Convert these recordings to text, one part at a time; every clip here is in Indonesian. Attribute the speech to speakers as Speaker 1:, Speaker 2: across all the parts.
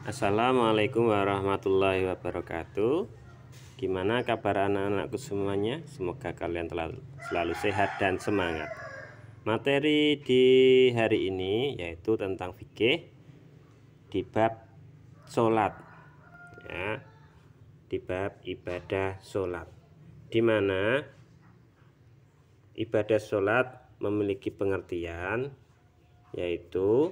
Speaker 1: Assalamualaikum warahmatullahi wabarakatuh. Gimana kabar anak-anakku semuanya? Semoga kalian selalu sehat dan semangat. Materi di hari ini yaitu tentang fikih di bab sholat, ya, di bab ibadah sholat, di mana ibadah sholat memiliki pengertian yaitu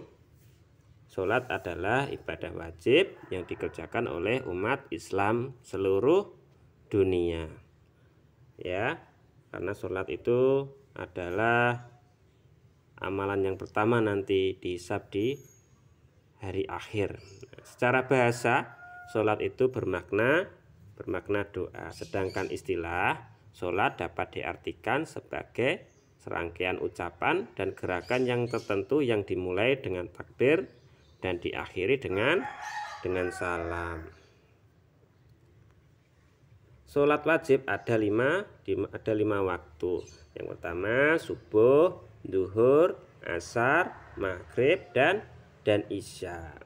Speaker 1: sholat adalah ibadah wajib yang dikerjakan oleh umat Islam seluruh dunia, ya, karena sholat itu adalah amalan yang pertama nanti dihisab di hari akhir. Secara bahasa, sholat itu bermakna doa, sedangkan istilah sholat dapat diartikan sebagai serangkaian ucapan dan gerakan yang tertentu yang dimulai dengan takbir dan diakhiri dengan salam. Sholat wajib ada lima waktu. Yang pertama subuh, duhur, asar, maghrib, dan isya.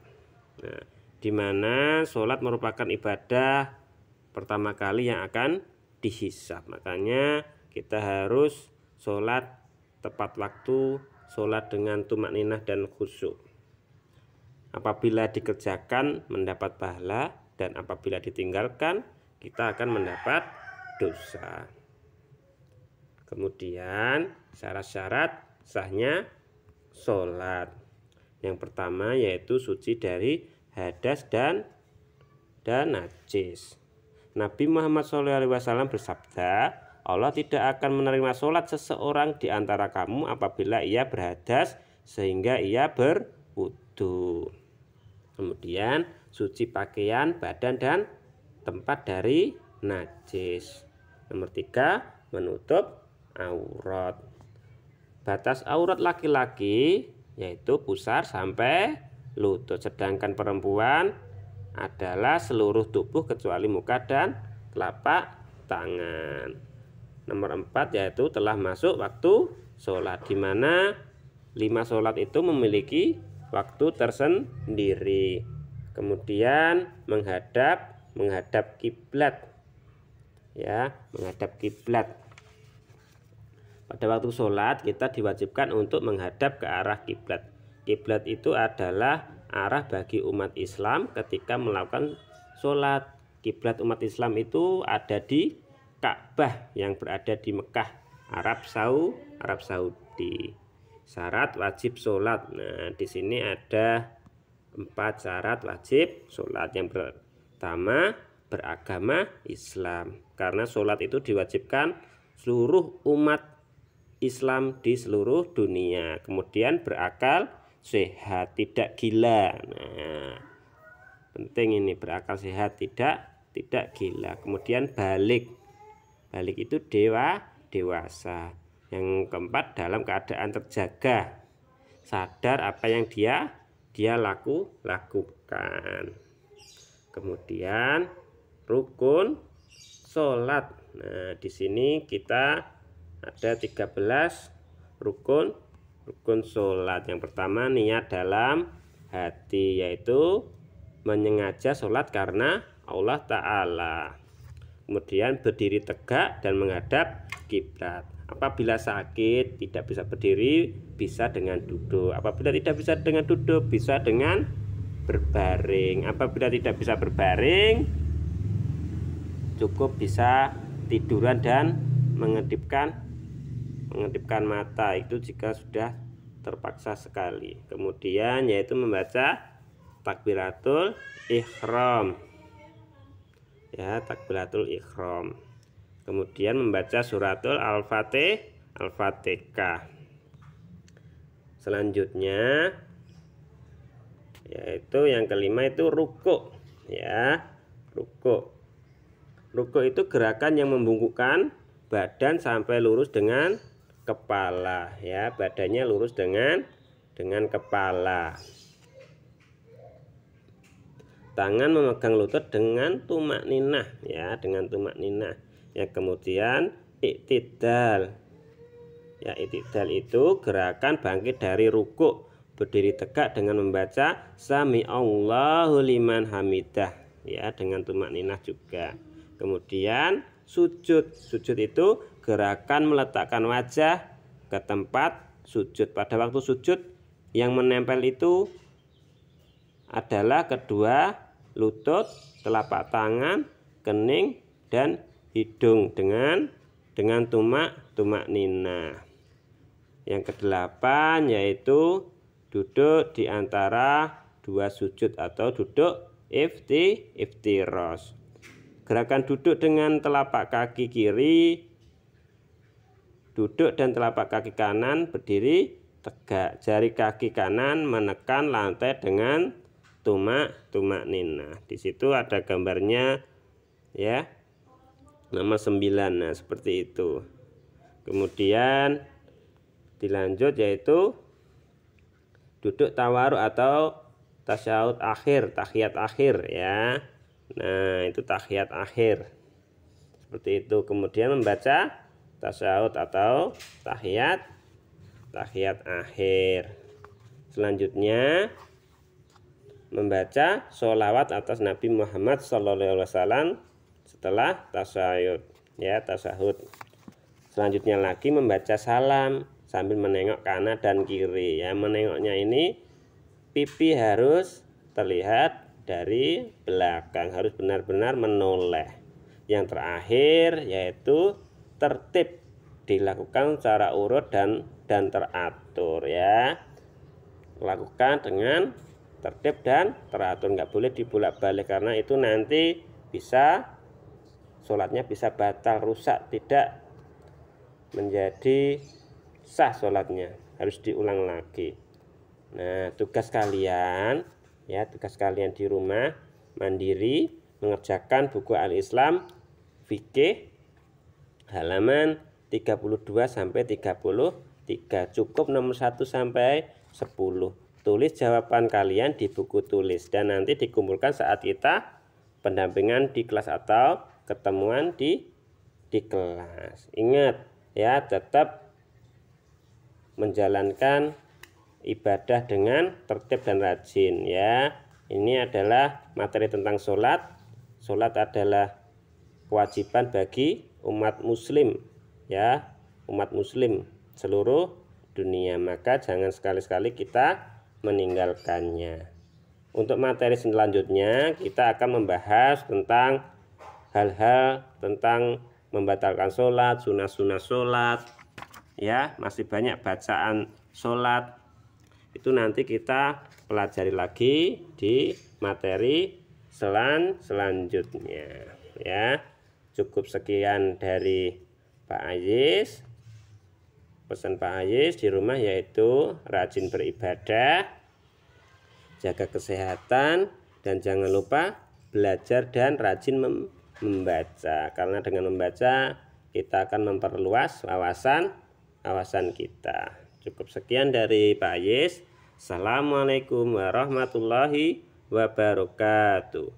Speaker 1: Nah, di mana sholat merupakan ibadah pertama kali yang akan dihisab. Makanya kita harus sholat tepat waktu, sholat dengan tumakninah dan khusyuk. Apabila dikerjakan mendapat pahala, dan apabila ditinggalkan kita akan mendapat dosa. Kemudian syarat-syarat sahnya sholat. Yang pertama yaitu suci dari hadas dan najis. Nabi Muhammad SAW bersabda, Allah tidak akan menerima sholat seseorang di antara kamu apabila ia berhadas sehingga ia berwudu. Kemudian suci pakaian, badan, dan tempat dari najis. Nomor 3, menutup aurat. Batas aurat laki-laki yaitu pusar sampai lutut, sedangkan perempuan adalah seluruh tubuh kecuali muka dan telapak tangan. Nomor 4 yaitu telah masuk waktu sholat, di mana 5 sholat itu memiliki waktu tersendiri. Kemudian menghadap kiblat, ya, menghadap kiblat. Pada waktu sholat kita diwajibkan untuk menghadap ke arah kiblat. Kiblat itu adalah arah bagi umat Islam ketika melakukan sholat. Kiblat umat Islam itu ada di Ka'bah yang berada di Mekah, Arab Saudi. Syarat wajib sholat. Nah, di sini ada 4 syarat wajib sholat. Yang pertama, beragama Islam, karena sholat itu diwajibkan seluruh umat Islam di seluruh dunia. Kemudian berakal sehat, tidak gila. Nah, penting ini, berakal sehat, tidak gila. Kemudian balik itu dewasa. Yang keempat, dalam keadaan terjaga, sadar apa yang dia lakukan. Kemudian rukun sholat. Nah, di sini kita ada 13 rukun sholat. Yang pertama, niat dalam hati, yaitu menyengaja sholat karena Allah Ta'ala. Kemudian berdiri tegak dan menghadap kiblat. Apabila sakit tidak bisa berdiri, bisa dengan duduk. Apabila tidak bisa dengan duduk, bisa dengan berbaring. Apabila tidak bisa berbaring, cukup bisa tiduran dan mengedipkan mata, itu jika sudah terpaksa sekali. Kemudian yaitu membaca takbiratul ihram, ya, takbiratul ihram. Kemudian membaca suratul al-fatihah. Selanjutnya yaitu yang kelima itu ruku', ya. Ruku' itu gerakan yang membungkukkan badan sampai lurus dengan kepala, ya, badannya lurus dengan kepala. Tangan memegang lutut dengan tumakninah, ya, dengan tumakninah. Ya, kemudian iktidal. Ya, iktidal itu gerakan bangkit dari ruku' berdiri tegak dengan membaca Sami Allahu liman hamidah, ya, dengan tumakninah juga. Kemudian sujud. Sujud itu gerakan meletakkan wajah ke tempat sujud. Pada waktu sujud yang menempel itu adalah kedua lutut, telapak tangan, kening, dan hidung dengan tumak-ninah. Yang kedelapan yaitu duduk di antara dua sujud atau duduk iftirosh. Gerakan duduk dengan telapak kaki kiri duduk dan telapak kaki kanan berdiri tegak. Jari kaki kanan menekan lantai dengan tumak-ninah. Di situ ada gambarnya, ya, nomor 9. Nah, seperti itu. Kemudian dilanjut yaitu duduk tawaruk atau tasyahud akhir, tahiyat akhir, ya. Nah, itu tahiyat akhir. Seperti itu. Kemudian membaca tasyahud atau tahiyat akhir. Selanjutnya membaca sholawat atas Nabi Muhammad SAW setelah tasyahud, ya, tasyahud. Selanjutnya lagi membaca salam sambil menengok kanan dan kiri, ya. Menengoknya ini pipi harus terlihat dari belakang, harus benar-benar menoleh. Yang terakhir yaitu tertib, dilakukan secara urut dan teratur, ya. Lakukan dengan tertib dan teratur, nggak boleh dibolak-balik karena itu nanti bisa sholatnya bisa batal, rusak, tidak menjadi sah sholatnya, harus diulang lagi. Nah, tugas kalian, ya, tugas kalian di rumah mandiri mengerjakan buku Al-Islam fikih halaman 32 sampai 33, cukup nomor 1 sampai 10. Tulis jawaban kalian di buku tulis dan nanti dikumpulkan saat kita pendampingan di kelas atau ketemuan di kelas. Ingat, ya, tetap menjalankan ibadah dengan tertib dan rajin, ya. Ini adalah materi tentang sholat. Sholat adalah kewajiban bagi umat muslim, ya, umat muslim seluruh dunia, maka jangan sekali-sekali kita meninggalkannya. Untuk materi selanjutnya kita akan membahas tentang hal-hal tentang membatalkan sholat, sunah-sunah sholat, ya, masih banyak bacaan sholat. Itu nanti kita pelajari lagi di materi selanjutnya, ya. Cukup sekian dari Pak Ayis. Pesan Pak Ayis di rumah yaitu rajin beribadah, jaga kesehatan, dan jangan lupa belajar dan rajin membaca, karena dengan membaca kita akan memperluas wawasan kita. Cukup sekian dari Pak Ayis. Assalamualaikum warahmatullahi wabarakatuh.